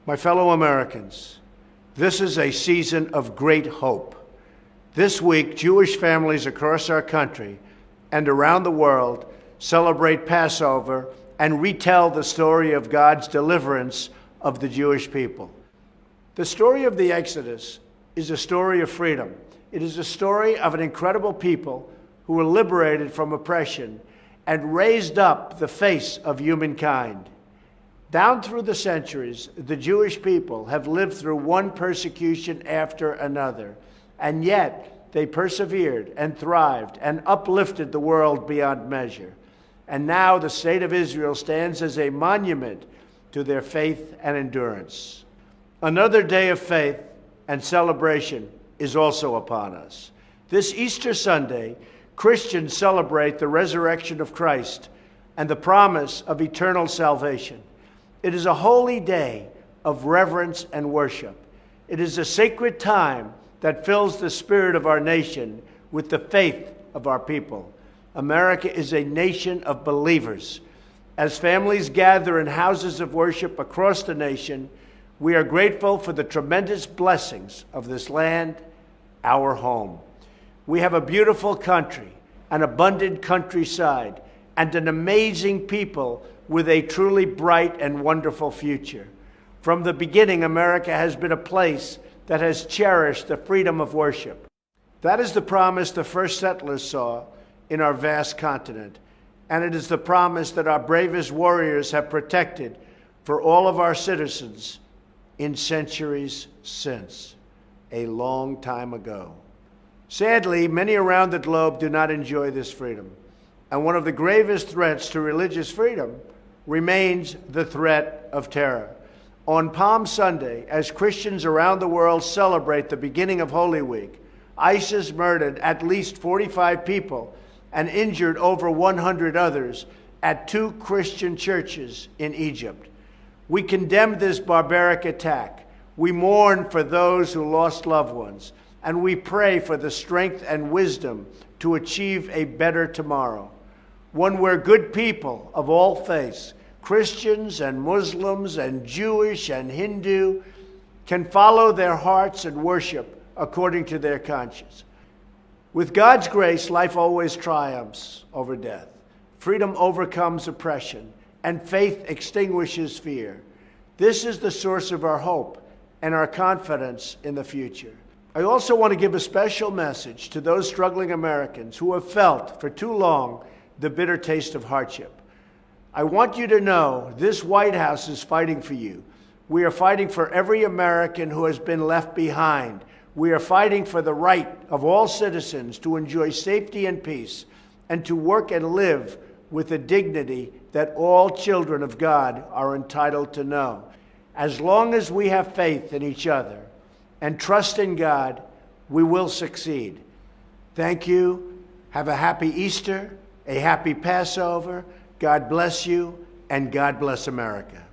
My fellow Americans, this is a season of great hope. This week, Jewish families across our country and around the world celebrate Passover and retell the story of God's deliverance of the Jewish people. The story of the Exodus is a story of freedom. It is a story of an incredible people who were liberated from oppression and raised up the face of humankind. Down through the centuries, the Jewish people have lived through one persecution after another, and yet they persevered and thrived and uplifted the world beyond measure. And now the state of Israel stands as a monument to their faith and endurance. Another day of faith and celebration is also upon us. This Easter Sunday, Christians celebrate the resurrection of Christ and the promise of eternal salvation. It is a holy day of reverence and worship. It is a sacred time that fills the spirit of our nation with the faith of our people. America is a nation of believers. As families gather in houses of worship across the nation, we are grateful for the tremendous blessings of this land, our home. We have a beautiful country, an abundant countryside, and an amazing people with a truly bright and wonderful future. From the beginning, America has been a place that has cherished the freedom of worship. That is the promise the first settlers saw in our vast continent, and it is the promise that our bravest warriors have protected for all of our citizens in centuries since, a long time ago. Sadly, many around the globe do not enjoy this freedom, and one of the gravest threats to religious freedom remains the threat of terror. On Palm Sunday, as Christians around the world celebrate the beginning of Holy Week, ISIS murdered at least 45 people and injured over 100 others at 2 Christian churches in Egypt. We condemn this barbaric attack. We mourn for those who lost loved ones, and we pray for the strength and wisdom to achieve a better tomorrow, one where good people of all faiths, Christians and Muslims and Jewish and Hindu, can follow their hearts and worship according to their conscience. With God's grace, life always triumphs over death. Freedom overcomes oppression, and faith extinguishes fear. This is the source of our hope and our confidence in the future. I also want to give a special message to those struggling Americans who have felt for too long the bitter taste of hardship. I want you to know this White House is fighting for you. We are fighting for every American who has been left behind. We are fighting for the right of all citizens to enjoy safety and peace and to work and live with the dignity that all children of God are entitled to know. As long as we have faith in each other and trust in God, we will succeed. Thank you. Have a happy Easter, a happy Passover. God bless you, and God bless America.